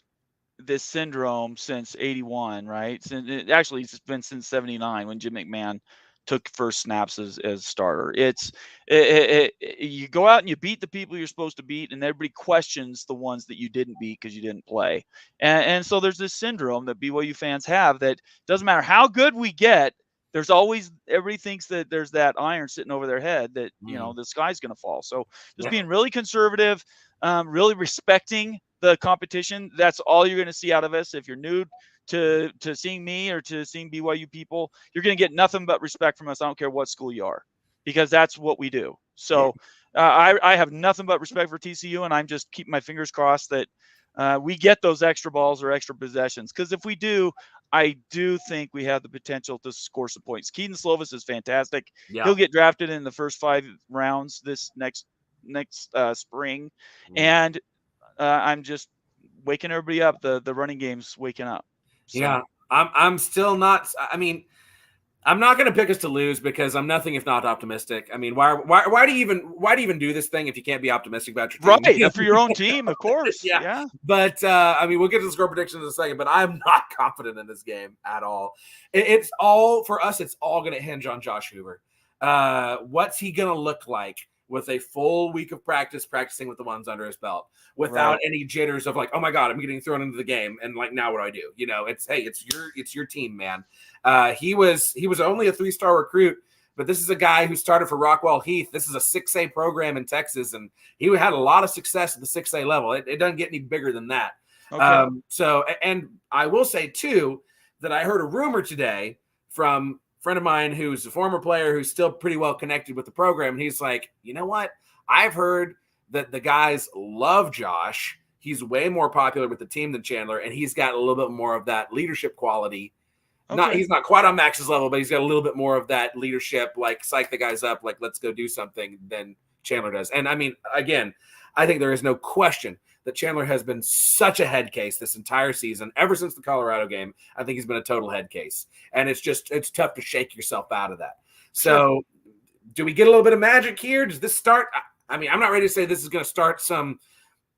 this syndrome since 81, right? It's been since 79 when Jim McMahon took first snaps as starter. You go out and you beat the people you're supposed to beat, and everybody questions the ones that you didn't beat because you didn't play. And so there's this syndrome that BYU fans have that doesn't matter how good we get, there's always everybody thinks that there's that iron sitting over their head that the sky's going to fall. So just being really conservative, really respecting the competition. That's all you're going to see out of us. If you're new to seeing me or to seeing BYU people, you're going to get nothing but respect from us. I don't care what school you are, because that's what we do. So I have nothing but respect for TCU, and I'm just keeping my fingers crossed that we get those extra balls or extra possessions. Because if we do, I do think we have the potential to score some points. Keaton Slovis is fantastic. Yeah. He'll get drafted in the first 5 rounds this next spring, and I'm just waking everybody up. The running game's waking up. So. Yeah, I'm still not. I mean, I'm not going to pick us to lose because I'm nothing if not optimistic. I mean, why do you even do this thing if you can't be optimistic about your team? Right, for your own team, of course. Yeah. But I mean, we'll get to the score predictions in a second. But I'm not confident in this game at all. It's all for us. It's all going to hinge on Josh Hoover. What's he going to look like with a full week of practicing with the ones under his belt, without any jitters of like, oh my God, I'm getting thrown into the game, and like, now what do I do? You know, it's your team, man. He was only a 3-star recruit, but this is a guy who started for Rockwall Heath. This is a 6A program in Texas, and he had a lot of success at the 6A level. It doesn't get any bigger than that. Okay. So, and I will say too that I heard a rumor today from a friend of mine who's a former player who's still pretty well connected with the program. And he's like, you know what? I've heard that the guys love Josh. He's way more popular with the team than Chandler, and he's got a little bit more of that leadership quality. Okay. He's not quite on Max's level, but he's got a little bit more of that leadership, like psych the guys up, like let's go do something, than Chandler does. And I mean, again, I think there is no question that Chandler has been such a head case this entire season, ever since the Colorado game. I think he's been a total head case, and it's tough to shake yourself out of that. So do we get a little bit of magic here? Does this start? I mean, I'm not ready to say this is going to start some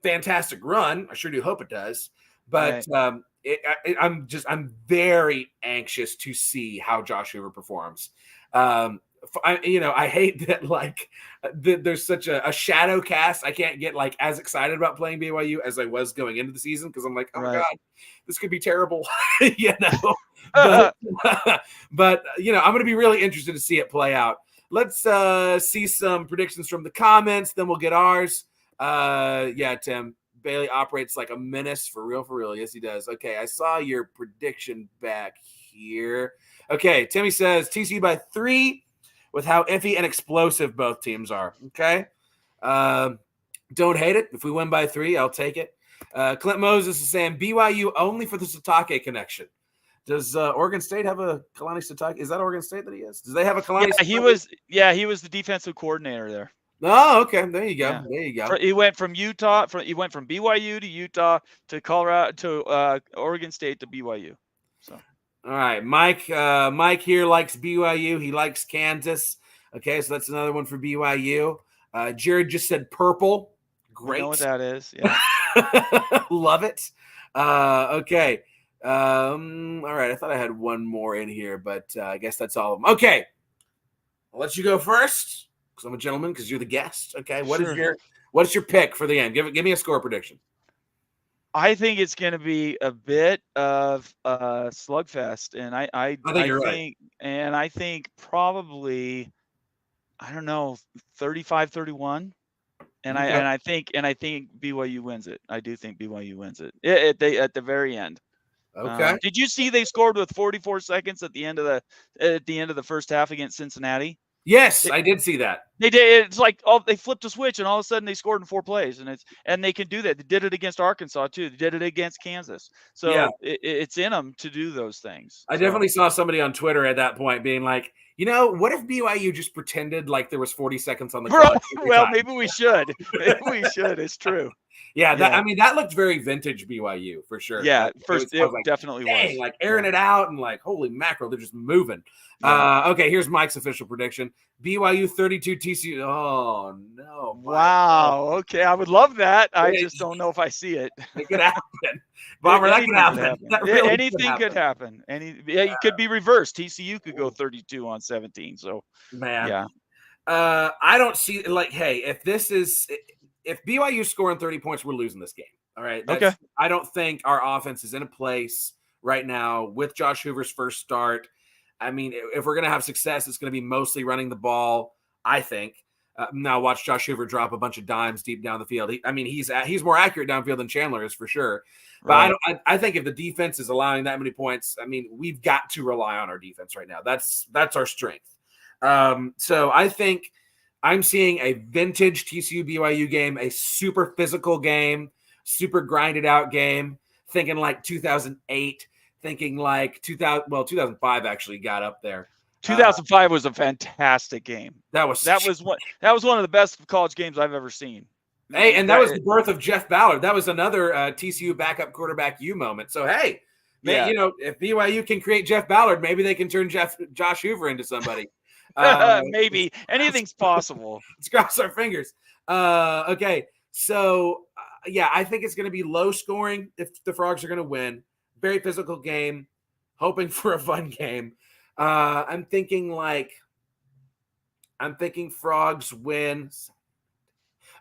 fantastic run. I sure do hope it does, but I'm very anxious to see how Josh Hoover performs. I hate that there's such a shadow cast. I can't get like as excited about playing BYU as I was going into the season, because I'm like, oh my God, this could be terrible. But I'm going to be really interested to see it play out. Let's see some predictions from the comments, then we'll get ours. Tim, Bailey operates like a menace, for real. Yes, he does. Okay, I saw your prediction back here. Okay, Timmy says TCU by 3 with how iffy and explosive both teams are. Okay. Don't hate it. If we win by 3, I'll take it. Clint Moses is saying BYU only for the Satake connection. Does Oregon State have a Kalani Satake? Is that Oregon State that he is? Does they have a Kalani Satake? He was the defensive coordinator there. Oh, okay. There you go. Yeah. There you go. He went from Utah. He went from BYU to Utah to Colorado to Oregon State to BYU. So, all right, Mike. Mike here likes BYU. He likes Kansas. Okay, so that's another one for BYU. Jared just said purple. Great. You know what that is? Yeah. Love it. Okay. All right. I thought I had one more in here, but I guess that's all of them. Okay. I'll let you go first, because I'm a gentleman, because you're the guest. Okay. What is your pick for the game? Give me a score prediction. I think it's going to be a bit of a slugfest, and I think you're right. And I think probably, I don't know, 35-31. And I think BYU wins it. I do think BYU wins it at the very end. Okay. Did you see they scored with 44 seconds at the end of the first half against Cincinnati? Yes, I did see that. They did. It's like they flipped a switch, and all of a sudden they scored in 4 plays, and they can do that. They did it against Arkansas too. They did it against Kansas. So it's in them to do those things. I definitely saw somebody on Twitter at that point being like, what if BYU just pretended like there was 40 seconds on the clock? Well, maybe we should. Maybe we should. It's true. Yeah, that looked very vintage BYU for sure. Yeah, it definitely was. Like airing it out and like, holy mackerel, they're just moving. Yeah. Okay, here's Mike's official prediction: BYU 32, TCU. Oh no! Wow. Okay, I would love that. I just don't know if I see it. It could happen, Bomber. That could happen. Really anything could happen. It could be reversed. TCU could go 32 on 17. So man, I don't see hey, if BYU scoring 30 points, we're losing this game. All right. Okay. I don't think our offense is in a place right now with Josh Hoover's first start. I mean, if we're going to have success, it's going to be mostly running the ball, I think. Now watch Josh Hoover drop a bunch of dimes deep down the field. He's more accurate downfield than Chandler is for sure. But right. I think if the defense is allowing that many points, I mean, we've got to rely on our defense right now. That's our strength. So I think I'm seeing a vintage TCU BYU game, a super physical game super grinded out game, thinking like 2008, thinking like 2005 actually got up there. 2005 was a fantastic game. That was one of the best college games I've ever seen. Hey, and that was the birth of Jeff Ballard. That was another TCU backup quarterback U moment. So hey, man, you know, if BYU can create Jeff Ballard, maybe they can turn Josh Hoover into somebody. Maybe anything's possible. Let's cross our fingers. Okay, so yeah, I think it's going to be low scoring if the Frogs are going to win. Very physical game, hoping for a fun game. I'm thinking Frogs win.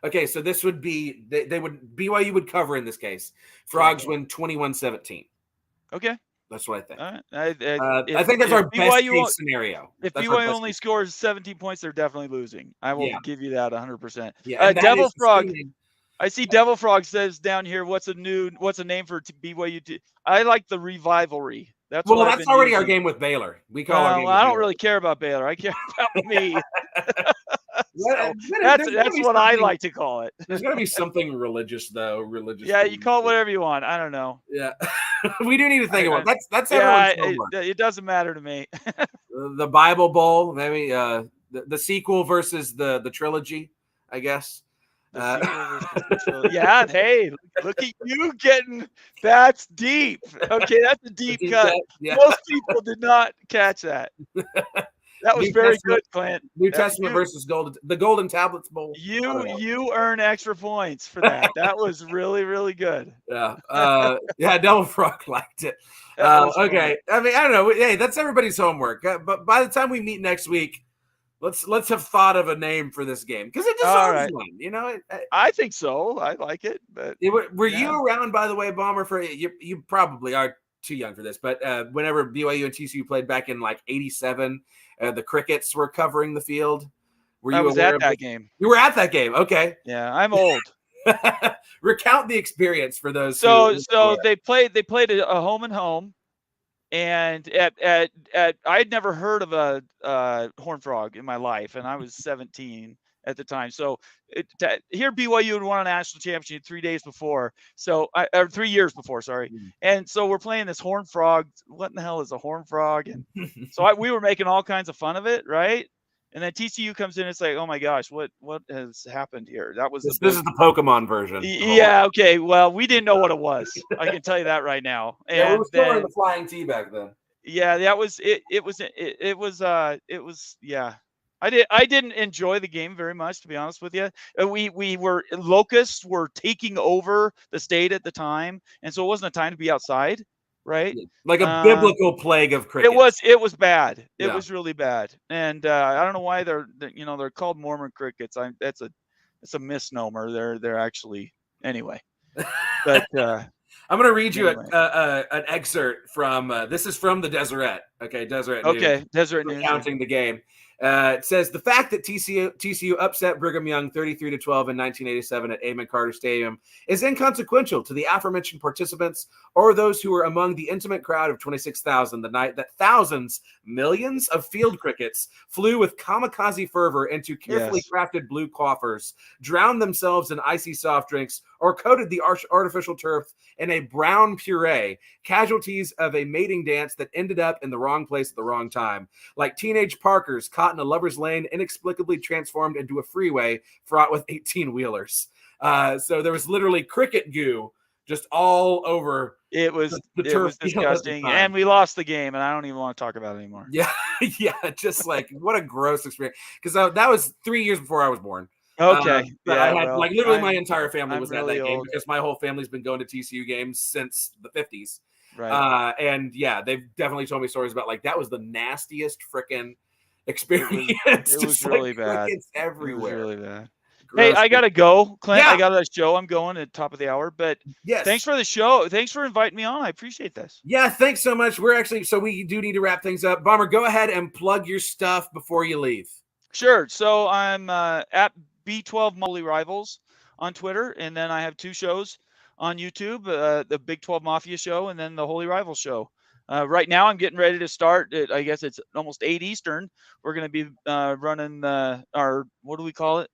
Okay, so this would be BYU would cover in this case. Frogs win 21-17. Okay, that's what I think. All right. I think that's our best case scenario. If BYU only scores 17 points, they're definitely losing. I will give you that 100%. Yeah, Devil Frog. I see Devil Frog says down here, what's a name for BYU? I like the Revivalry. That's already our game with Baylor. We call our game. I don't really care about Baylor. I care about me. So that's what I like to call it. There's got to be something religious, though. Yeah, you call it whatever you want. I don't know. Yeah, we do need to think about it. That's everyone's homework. It doesn't matter to me. The Bible Bowl, maybe the sequel versus the trilogy, I guess. Yeah, hey, look at you getting that's deep. Okay, that's a deep cut. Yeah. Most people did not catch that. That was very good, Clint. New Testament versus the Golden Tablets Bowl. You earn extra points for that. That was really, really good. Yeah. Devil Frog liked it. Okay. Fun. I mean, I don't know. Hey, that's everybody's homework. But by the time we meet next week, let's have thought of a name for this game because it deserves one. You know, I think so. I like it. But were you around, by the way, Bomber? For you probably are too young for this, but whenever BYU and TCU played back in like '87, the Crickets were covering the field. Were you aware at that game? You were at that game. Okay. Yeah, I'm old. Recount the experience for those. So they played a home and home. And I had never heard of a horned frog in my life, and I was 17 at the time. So here BYU had won a national championship 3 days before, or 3 years before, sorry. And so we're playing this horned frog. What in the hell is a horned frog? And so we were making all kinds of fun of it, right? And then TCU comes in. It's like, oh my gosh, what has happened here? That was this is the Pokemon version. Yeah. Okay. Well, we didn't know what it was. I can tell you that right now. And we were still in the flying T back then. Yeah, that was it. It was. Yeah. I didn't enjoy the game very much, to be honest with you. Locusts were taking over the state at the time, and so it wasn't a time to be outside. Right, like a biblical plague of crickets. It was bad. It was really bad, and I don't know why they're called Mormon crickets. It's a misnomer. They're actually anyway. But I'm going to read you an excerpt from this is from the Deseret. Okay, Deseret. Okay, Deseret News. Counting the game. It says the fact that TCU upset Brigham Young 33-12 in 1987 at App MarkRogersTV Stadium is inconsequential to the aforementioned participants or those who were among the intimate crowd of 26,000 the night that millions of field crickets flew with kamikaze fervor into carefully crafted blue coffers, drowned themselves in icy soft drinks, or coated the artificial turf in a brown puree, casualties of a mating dance that ended up in the wrong place at the wrong time, like teenage Parkers caught in a lover's lane, inexplicably transformed into a freeway fraught with 18-wheelers. So there was literally cricket goo just all over. It was disgusting, and we lost the game, and I don't even want to talk about it anymore. Yeah, just like what a gross experience. Because that was 3 years before I was born. Okay, I had literally my entire family was at that game because my whole family's been going to TCU games since the 50s. Right. And yeah, they've definitely told me stories about that was the nastiest freaking experience. It was really bad. It's everywhere. It was really bad. Gross. Hey, I gotta go, Clint. Yeah. I got a show. I'm going at the top of the hour. But yes, thanks for the show. Thanks for inviting me on. I appreciate this. Yeah, thanks so much. We do need to wrap things up. Bomber, go ahead and plug your stuff before you leave. Sure. So I'm at B12 Holy Rivals on Twitter, and then I have 2 shows on YouTube: the Big 12 Mafia show, and then the Holy Rivals show. Right now, I'm getting ready to start. I guess it's almost 8 Eastern. We're going to be running our, what do we call it?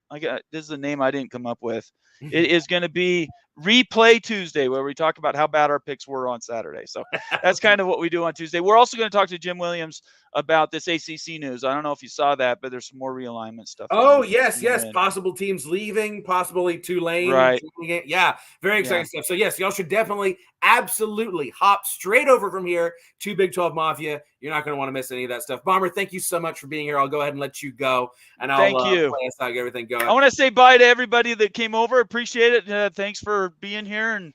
This is a name I didn't come up with. It is going to be Replay Tuesday, where we talk about how bad our picks were on Saturday. So that's kind of what we do on Tuesday. We're also going to talk to Jim Williams about this ACC news. I don't know if you saw that, but there's some more realignment stuff. Oh, yes. Possible teams leaving, possibly Tulane. Right. Yeah, very exciting stuff. So, yes, y'all should definitely, absolutely hop straight over from here to Big 12 Mafia. You're not going to want to miss any of that stuff. Bomber, thank you so much for being here. I'll go ahead and let you go, and I'll play us out, get everything going. I want to say bye to everybody that came over. Appreciate it. Thanks for being here, and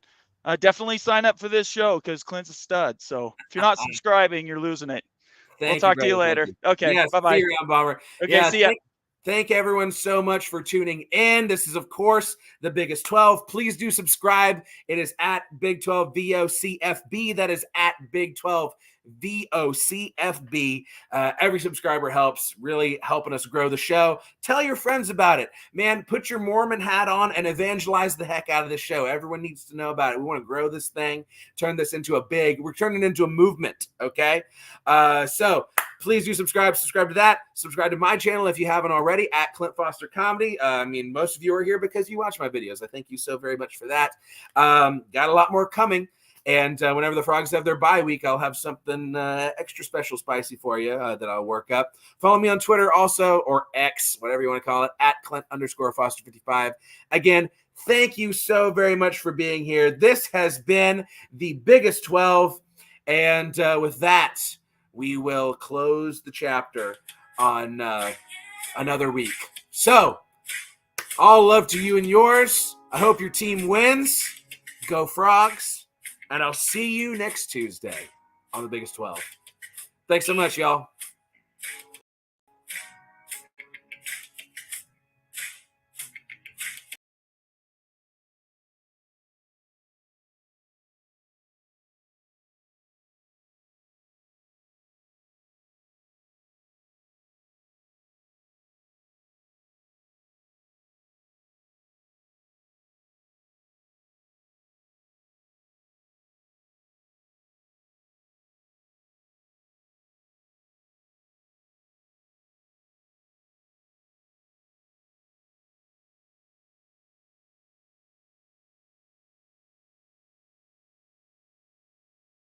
definitely sign up for this show because Clint's a stud. So if you're not subscribing, you're losing it. We'll talk to you later. Okay, bye-bye. See you around, Bomber. Okay, see ya. Thank everyone so much for tuning in. This is, of course, the Biggest 12. Please do subscribe. It is at Big 12 VOCFB. That is at Big 12 VOCFB. Every subscriber helps, really helping us grow the show. Tell your friends about it. Man, put your Mormon hat on and evangelize the heck out of this show. Everyone needs to know about it. We want to grow this thing, turn this into we're turning it into a movement, okay? So please do subscribe to that. Subscribe to my channel if you haven't already, at Clint Foster Comedy. I mean, most of you are here because you watch my videos. I thank you so very much for that. Got a lot more coming. And whenever the Frogs have their bye week, I'll have something extra special spicy for you that I'll work up. Follow me on Twitter also, or X, whatever you want to call it, at Clint_Foster55. Again, thank you so very much for being here. This has been the Biggest 12. And with that, we will close the chapter on another week. So, all love to you and yours. I hope your team wins. Go Frogs. And I'll see you next Tuesday on the Biggest 12. Thanks so much, y'all.